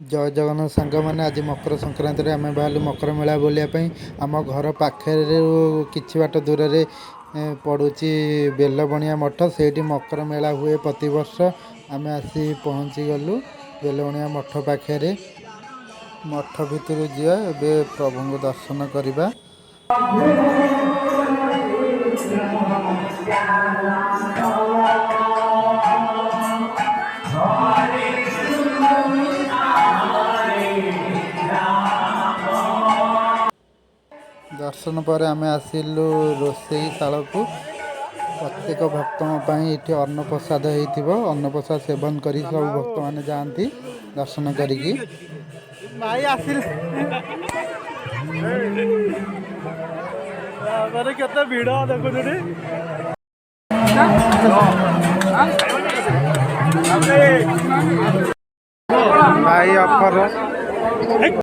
जय जगन्नाथ सांग मैंने आज मकर संक्रांति आम बाहर मकर मेला बुलायापी आम घर पाखे कि बाट दूर में पड़ुची बेलबणिया मठ से मकर मेला हुए प्रति वर्ष आम आसी पहुँची गलु बेलबणिया मठ पाखे मठ भितर जा प्रभु को दर्शन करवा। दर्शन पर आम आसिलु रोषेईशाला को प्रत्येक भक्त ये अन्न प्रसाद हो अन्न प्रसाद सेवन कर सब भक्त मैंने जाती दर्शन करी केते भिड़ देखुछी भाई ऑफर